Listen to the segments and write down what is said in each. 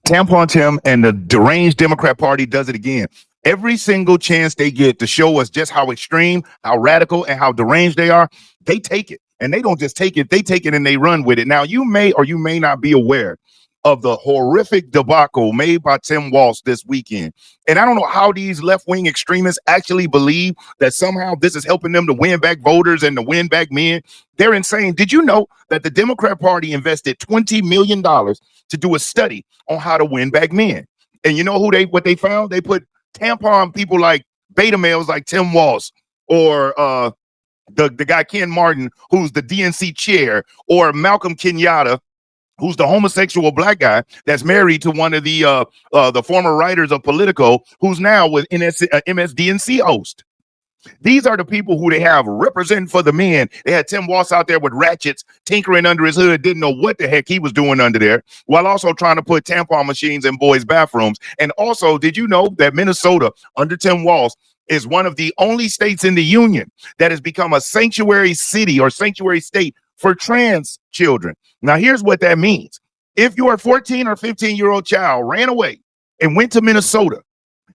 Tampon Tim and the deranged Democrat Party does it again. Every single chance they get to show us just how extreme, how radical, and how deranged they are, they take it. And they don't just take it, they take it and they run with it. Now, you may or you may not be aware of the horrific debacle made by Tim Walz this weekend. And I don't know how these left-wing extremists actually believe that somehow this is helping them to win back voters and to win back men. They're insane. Did you know that the Democrat Party invested $20 million to do a study on how to win back men? And you know what they found? They put tampon people like beta males like Tim Walz or the guy Ken Martin, who's the DNC chair, or Malcolm Kenyatta, who's the homosexual black guy that's married to one of the former writers of Politico, who's now with MSDNC host. These are the people who they have representing for the men. They had Tim Walz out there with ratchets tinkering under his hood, didn't know what the heck he was doing under there, while also trying to put tampon machines in boys' bathrooms. And also, did you know that Minnesota, under Tim Walz, is one of the only states in the union that has become a sanctuary city or sanctuary state for trans children? Now, here's what that means. If your 14 or 15-year-old child ran away and went to Minnesota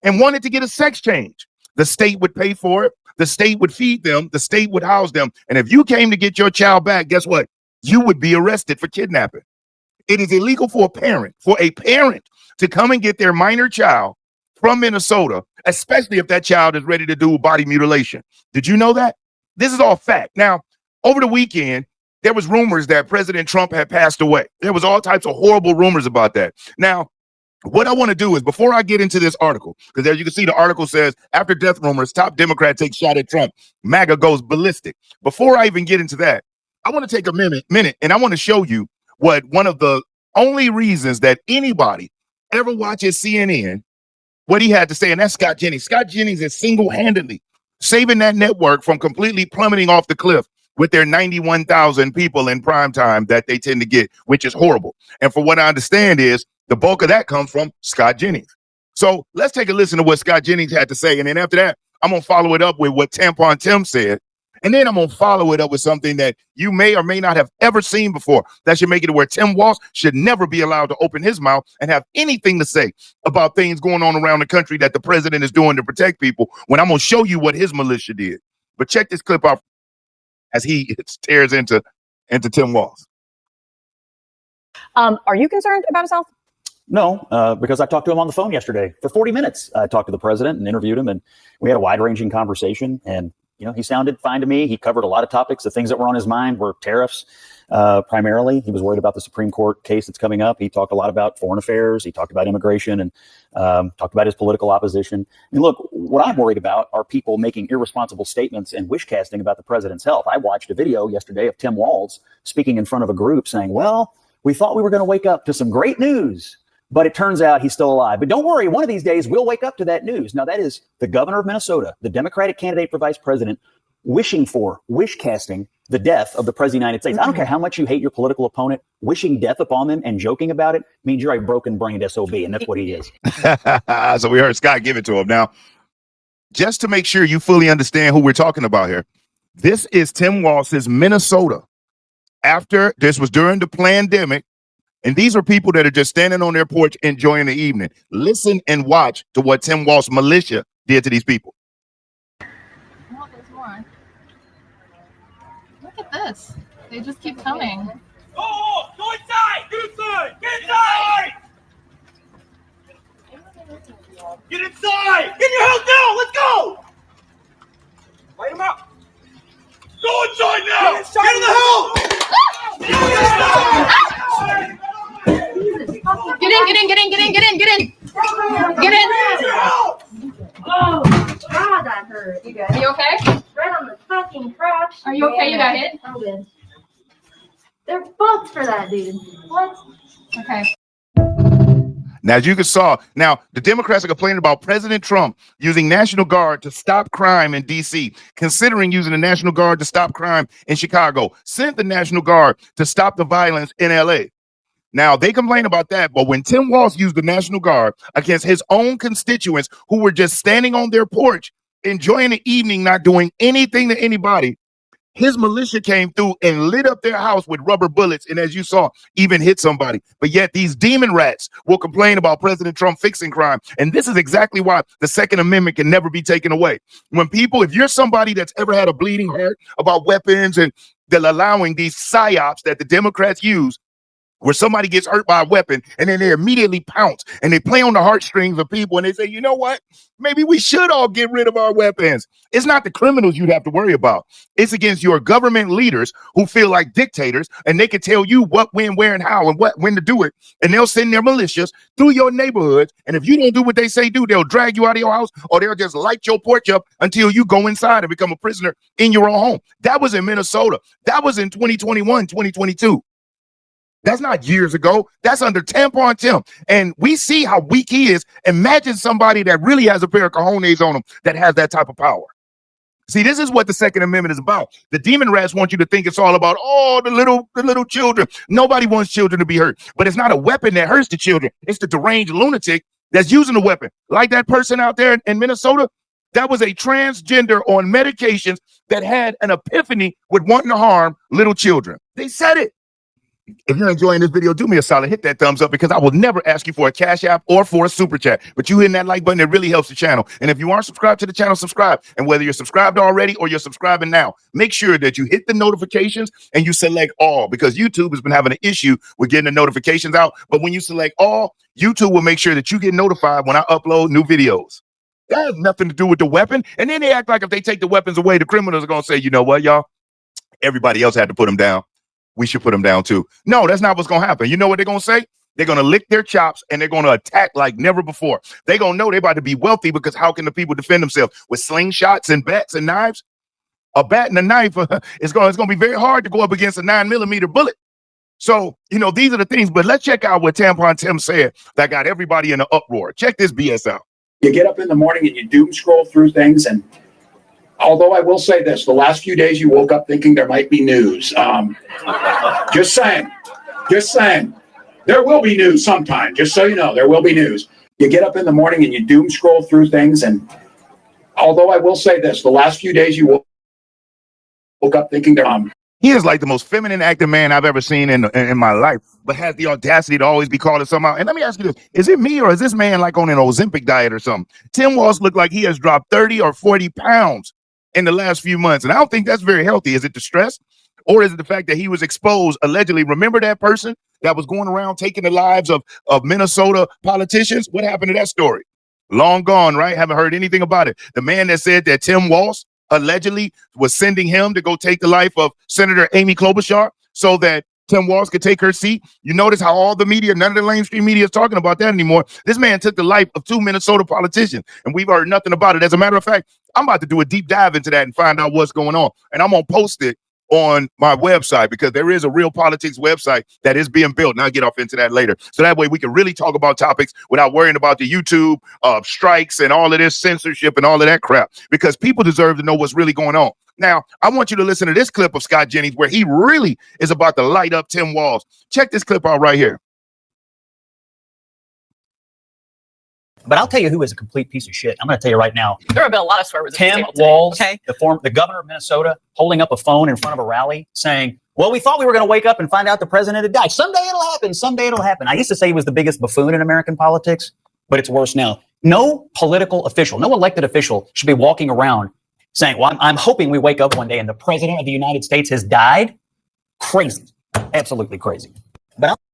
and wanted to get a sex change, the state would pay for it. The state would feed them. The state would house them. And if you came to get your child back, guess what? You would be arrested for kidnapping. It is illegal for a parent to come and get their minor child from Minnesota, especially if that child is ready to do body mutilation. Did you know that? This is all fact. Now, over the weekend, there was rumors that President Trump had passed away. There was all types of horrible rumors about that. Now, what I want to do is, before I get into this article, because as you can see, the article says, after death rumors, top Democrat takes shot at Trump, MAGA goes ballistic. Before I even get into that, I want to take a minute, and I want to show you what one of the only reasons that anybody ever watches CNN, what he had to say, and that's Scott Jennings. Scott Jennings is single-handedly saving that network from completely plummeting off the cliff with their 91,000 people in prime time that they tend to get, which is horrible. And for what I understand is, the bulk of that comes from Scott Jennings. So let's take a listen to what Scott Jennings had to say. And then after that, I'm going to follow it up with what Tampon Tim said. And then I'm going to follow it up with something that you may or may not have ever seen before. That should make it to where Tim Walz should never be allowed to open his mouth and have anything to say about things going on around the country that the president is doing to protect people, when I'm going to show you what his militia did. But check this clip out as he tears into Tim Walz. Are you concerned about his health? No, because I talked to him on the phone yesterday for 40 minutes. I talked to the president and interviewed him, and we had a wide-ranging conversation. And, he sounded fine to me. He covered a lot of topics. The things that were on his mind were tariffs, primarily. He was worried about the Supreme Court case that's coming up. He talked a lot about foreign affairs. He talked about immigration and talked about his political opposition. And look, what I'm worried about are people making irresponsible statements and wish casting about the president's health. I watched a video yesterday of Tim Walz speaking in front of a group saying, well, we thought we were going to wake up to some great news, but it turns out he's still alive. But don't worry, one of these days we'll wake up to that news. Now, that is the governor of Minnesota, the Democratic candidate for vice president, wish casting the death of the president of the United States. I don't care how much you hate your political opponent, wishing death upon them and joking about it means you're a broken-brained SOB, and that's what he is. So we heard Scott give it to him. Now, just to make sure you fully understand who we're talking about here, this is Tim Walz's Minnesota. After this was during the pandemic, and these are people that are just standing on their porch enjoying the evening. Listen and watch to what Tim Walz militia did to these people. Oh, there's more. Look at this. They just keep coming. Go inside! Get inside! Get inside! Get inside! Get in your house now! Let's go! Light him up! Go inside now! Get in the house! Get in. Oh, God, that hurt. You good? Are you okay? Right on the fucking crotch. Are you okay? You got hit? I'm good. They're booked for that, dude. What? Okay. Now, as you saw, now the Democrats are complaining about President Trump using National Guard to stop crime in D.C., considering using the National Guard to stop crime in Chicago, sent the National Guard to stop the violence in L.A. Now, they complain about that, but when Tim Walz used the National Guard against his own constituents who were just standing on their porch, enjoying the evening, not doing anything to anybody, His militia came through and lit up their house with rubber bullets, and as you saw, even hit somebody. But yet these demon rats will complain about President Trump fixing crime. And this is exactly why the Second Amendment can never be taken away. When people, if you're somebody that's ever had a bleeding heart about weapons and they're allowing these psyops that the Democrats use, where somebody gets hurt by a weapon and then they immediately pounce and they play on the heartstrings of people and they say, you know what? Maybe we should all get rid of our weapons. It's not the criminals you'd have to worry about. It's against your government leaders who feel like dictators, and they can tell you what, when, where, and how, and when to do it. And they'll send their militias through your neighborhoods. And if you don't do what they say do, they'll drag you out of your house, or they'll just light your porch up until you go inside and become a prisoner in your own home. That was in Minnesota. That was in 2021, 2022. That's not years ago. That's under Tampon Tim. And we see how weak he is. Imagine somebody that really has a pair of cojones on him that has that type of power. See, this is what the Second Amendment is about. The demon rats want you to think it's all about, oh, the little children. Nobody wants children to be hurt. But it's not a weapon that hurts the children. It's the deranged lunatic that's using the weapon. Like that person out there in Minnesota, that was a transgender on medications that had an epiphany with wanting to harm little children. They said it. If you're enjoying this video, do me a solid, hit that thumbs up, because I will never ask you for a Cash App or for a super chat. But you hitting that like button, it really helps the channel. And if you aren't subscribed to the channel, subscribe. And whether you're subscribed already or you're subscribing now, make sure that you hit the notifications and you select all, because YouTube has been having an issue with getting the notifications out. But when you select all, YouTube will make sure that you get notified when I upload new videos. That has nothing to do with the weapon. And then they act like if they take the weapons away, the criminals are going to say, you know what, y'all? Everybody else had to put them down. We should put them down too. No, that's not what's going to happen. You know what they're going to say? They're going to lick their chops and they're going to attack like never before. They're going to know they're about to be wealthy, because how can the people defend themselves with slingshots and bats and knives? A bat and a knife, it's going to be very hard to go up against a 9mm bullet. So, you know, these are the things. But let's check out what Tampon Tim said that got everybody in an uproar. Check this BS out. You get up in the morning and you doom scroll through things, and although I will say this, the last few days you woke up thinking there might be news. Just saying. There will be news sometime, just so you know, there will be news. You get up in the morning and you doom scroll through things, and although I will say this, the last few days you woke up thinking there. He is like the most feminine acting man I've ever seen in my life, but has the audacity to always be calling somehow. And let me ask you this. Is it me, or is this man like on an Ozempic diet or something? Tim Walz looked like he has dropped 30 or 40 pounds in the last few months. And I don't think that's very healthy. Is it the stress, or is it the fact that he was exposed allegedly? Remember that person that was going around taking the lives of Minnesota politicians? What happened to that story? Long gone, right? Haven't heard anything about it. The man that said that Tim Walz allegedly was sending him to go take the life of Senator Amy Klobuchar so that Tim Walz could take her seat. You notice how all the media, none of the mainstream media is talking about that anymore. This man took the life of 2 Minnesota politicians, and we've heard nothing about it. As a matter of fact, I'm about to do a deep dive into that and find out what's going on. And I'm going to post it on my website, because there is a Real Politics website that is being built. And I'll get off into that later. So that way we can really talk about topics without worrying about the YouTube strikes and all of this censorship and all of that crap, because people deserve to know what's really going on. Now, I want you to listen to this clip of Scott Jennings where he really is about to light up Tim Walz. Check this clip out right here. But I'll tell you who is a complete piece of shit. I'm going to tell you right now. There have been a lot of swear words. Tim Walz, Okay. the governor of Minnesota, holding up a phone in front of a rally saying, well, we thought we were going to wake up and find out the president had died. Someday it'll happen. Someday it'll happen. I used to say he was the biggest buffoon in American politics, but it's worse now. No political official, no elected official should be walking around saying, well, I'm hoping we wake up one day and the president of the United States has died. Crazy. Absolutely crazy.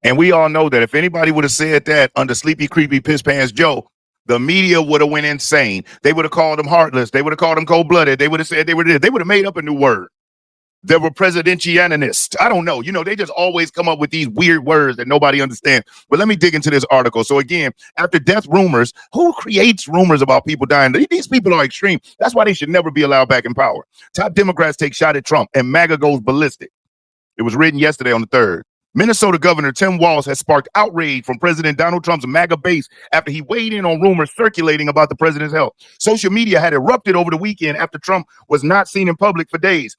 And we all know that if anybody would have said that under Sleepy, Creepy, Piss Pants Joe, the media would have went insane. They would have called them heartless. They would have called them cold-blooded. They would have said they would have made up a new word. They were presidentianist. I don't know. You know, they just always come up with these weird words that nobody understands. But let me dig into this article. So again, after death rumors, who creates rumors about people dying? These people are extreme. That's why they should never be allowed back in power. Top Democrats take shot at Trump and MAGA goes ballistic. It was written yesterday on the 3rd. Minnesota Governor Tim Walz has sparked outrage from President Donald Trump's MAGA base after he weighed in on rumors circulating about the president's health. Social media had erupted over the weekend after Trump was not seen in public for days.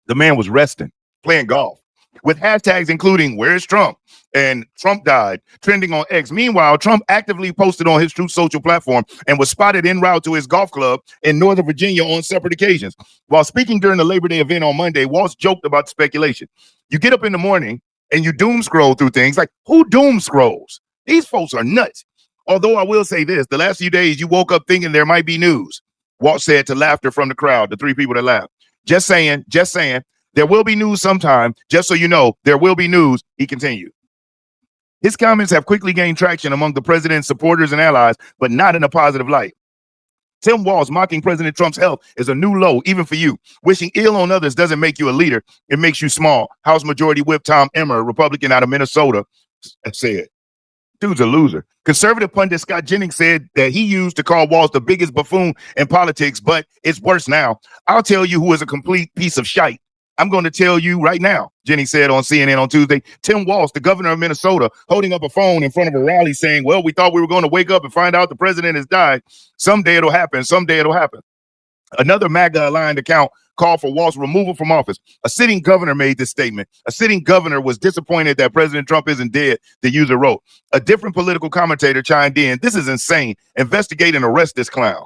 The man was resting, playing golf, with hashtags including "Where's Trump?" and Trump died, trending on X. Meanwhile, Trump actively posted on his Truth Social platform and was spotted en route to his golf club in Northern Virginia on separate occasions. While speaking during the Labor Day event on Monday, Walz joked about the speculation. You get up in the morning and you doom scroll through things. Like, who doom scrolls? These folks are nuts. Although I will say this, the last few days you woke up thinking there might be news. Walz said to laughter from the crowd, the three people that laughed. Just saying, there will be news sometime. Just so you know, there will be news, he continued. His comments have quickly gained traction among the president's supporters and allies, but not in a positive light. Tim Walz mocking President Trump's health is a new low, even for you. Wishing ill on others doesn't make you a leader. It makes you small. House Majority Whip Tom Emmer, Republican out of Minnesota, said. Dude's a loser. Conservative pundit Scott Jennings said that he used to call Walz the biggest buffoon in politics, but it's worse now. I'll tell you who is a complete piece of shite. I'm going to tell you right now, Jennings said on CNN on Tuesday. Tim Walz, the governor of Minnesota, holding up a phone in front of a rally saying, well, we thought we were going to wake up and find out the president has died. Someday it'll happen. Someday it'll happen. Another MAGA-aligned account called for Walz's removal from office. A sitting governor made this statement. A sitting governor was disappointed that President Trump isn't dead, the user wrote. A different political commentator chimed in, this is insane. Investigate and arrest this clown.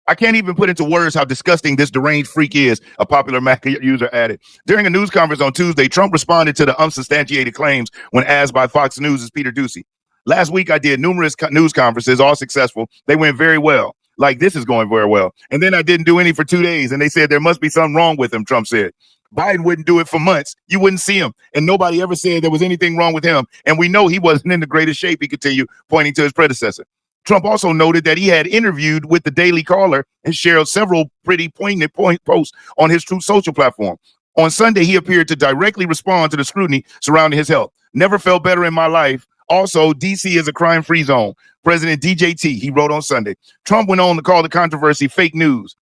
I can't even put into words how disgusting this deranged freak is, a popular MAGA user added. During a news conference on Tuesday, Trump responded to the unsubstantiated claims when asked by Fox News' Peter Doocy. Last week, I did numerous news conferences, all successful. They went very well. Like, this is going very well. And then I didn't do any for 2 days, and they said there must be something wrong with him, Trump said. Biden wouldn't do it for months. You wouldn't see him. And nobody ever said there was anything wrong with him. And we know he wasn't in the greatest shape, he continued, pointing to his predecessor. Trump also noted that he had interviewed with the Daily Caller and shared several pretty poignant posts on his Truth Social platform. On Sunday, he appeared to directly respond to the scrutiny surrounding his health. Never felt better in my life. Also, D.C. is a crime-free zone. President DJT, he wrote on Sunday. Trump went on to call the controversy fake news.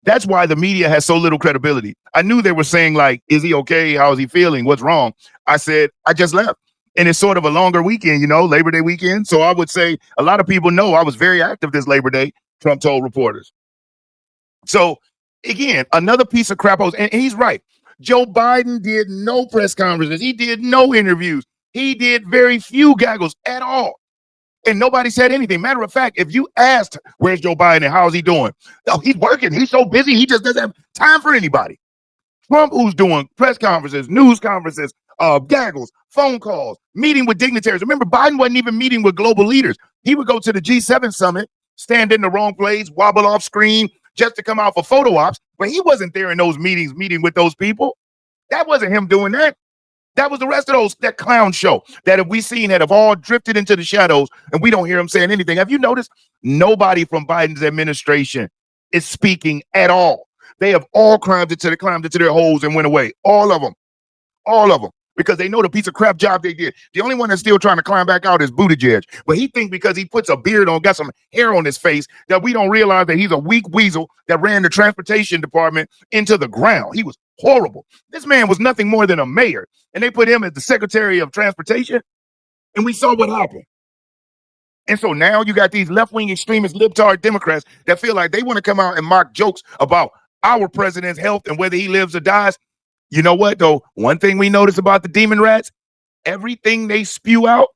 That's why the media has so little credibility. I knew they were saying, like, is he okay? How is he feeling? What's wrong? I said, I just left. And it's sort of a longer weekend, you know, Labor Day weekend. So I would say a lot of people know I was very active this Labor Day, Trump told reporters. So, again, another piece of crap. And he's right. Joe Biden did no press conferences. He did no interviews. He did very few gaggles at all. And nobody said anything. Matter of fact, if you asked, where's Joe Biden and how's he doing? Oh, he's working. He's so busy. He just doesn't have time for anybody. Trump, who's doing press conferences, news conferences, gaggles, phone calls, meeting with dignitaries. Remember, Biden wasn't even meeting with global leaders. He would go to the G7 summit, stand in the wrong place, wobble off screen just to come out for photo ops. But he wasn't there in those meetings, meeting with those people. That wasn't him doing that. That was the rest of that clown show that have we seen that have all drifted into the shadows and we don't hear him saying anything. Have you noticed? Nobody from Biden's administration is speaking at all. They have all climbed into their holes and went away. All of them. Because they know the piece of crap job they did. The only one that's still trying to climb back out is Buttigieg. But he thinks because he puts a beard on, got some hair on his face, that we don't realize that he's a weak weasel that ran the transportation department into the ground. He was horrible. This man was nothing more than a mayor. And they put him as the Secretary of Transportation. And we saw what happened. And so now you got these left-wing extremist libtard Democrats that feel like they want to come out and mock jokes about our president's health and whether he lives or dies. You know what, though? One thing we notice about the demon rats, everything they spew out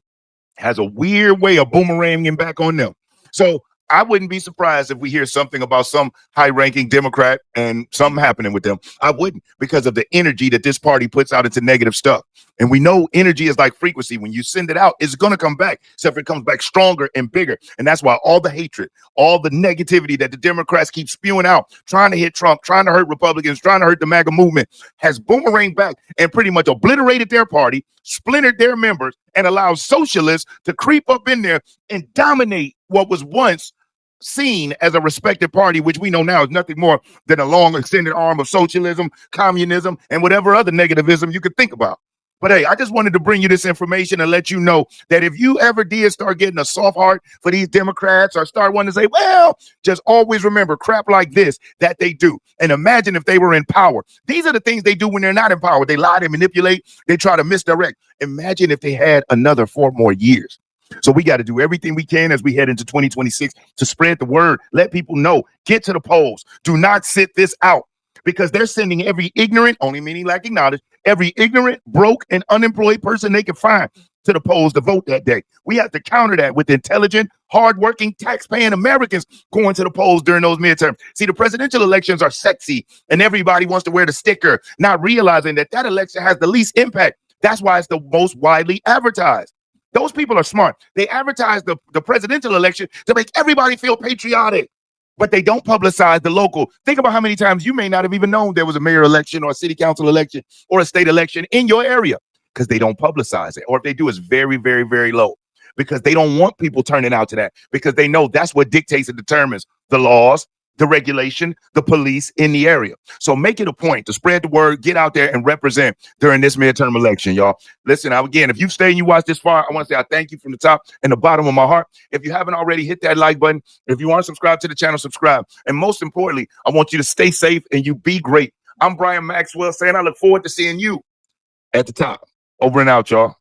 has a weird way of boomeranging back on them. So I wouldn't be surprised if we hear something about some high-ranking Democrat and something happening with them. I wouldn't, because of the energy that this party puts out into negative stuff. And we know energy is like frequency. When you send it out, it's going to come back, except it comes back stronger and bigger. And that's why all the hatred, all the negativity that the Democrats keep spewing out, trying to hit Trump, trying to hurt Republicans, trying to hurt the MAGA movement, has boomeranged back and pretty much obliterated their party, splintered their members, and allowed socialists to creep up in there and dominate what was once seen as a respected party, which we know now is nothing more than a long extended arm of socialism, communism, and whatever other negativism you could think about. But hey, I just wanted to bring you this information and let you know that if you ever did start getting a soft heart for these Democrats or start wanting to say, well, just always remember crap like this that they do. And imagine if they were in power. These are the things they do when they're not in power. They lie, they manipulate, they try to misdirect. Imagine if they had another 4 more years. So we got to do everything we can as we head into 2026 to spread the word, let people know, get to the polls. Do not sit this out, because they're sending every ignorant, only meaning lacking knowledge, every ignorant, broke, and unemployed person they can find to the polls to vote that day. We have to counter that with intelligent, hardworking, tax-paying Americans going to the polls during those midterms. See, the presidential elections are sexy, and everybody wants to wear the sticker, not realizing that that election has the least impact. That's why it's the most widely advertised. Those people are smart. They advertise the presidential election to make everybody feel patriotic, but they don't publicize the local. Think about how many times you may not have even known there was a mayor election or a city council election or a state election in your area, because they don't publicize it. Or if they do, it's very, very, very low, because they don't want people turning out to that, because they know that's what dictates and determines the laws, the regulation, the police in the area. So make it a point to spread the word, get out there and represent during this midterm election, y'all. Listen, again, if you stay and you watch this far, I want to say I thank you from the top and the bottom of my heart. If you haven't already, hit that like button. If you want to subscribe to the channel, subscribe. And most importantly, I want you to stay safe and you be great. I'm Brian Maxwell saying I look forward to seeing you at the top. Over and out, y'all.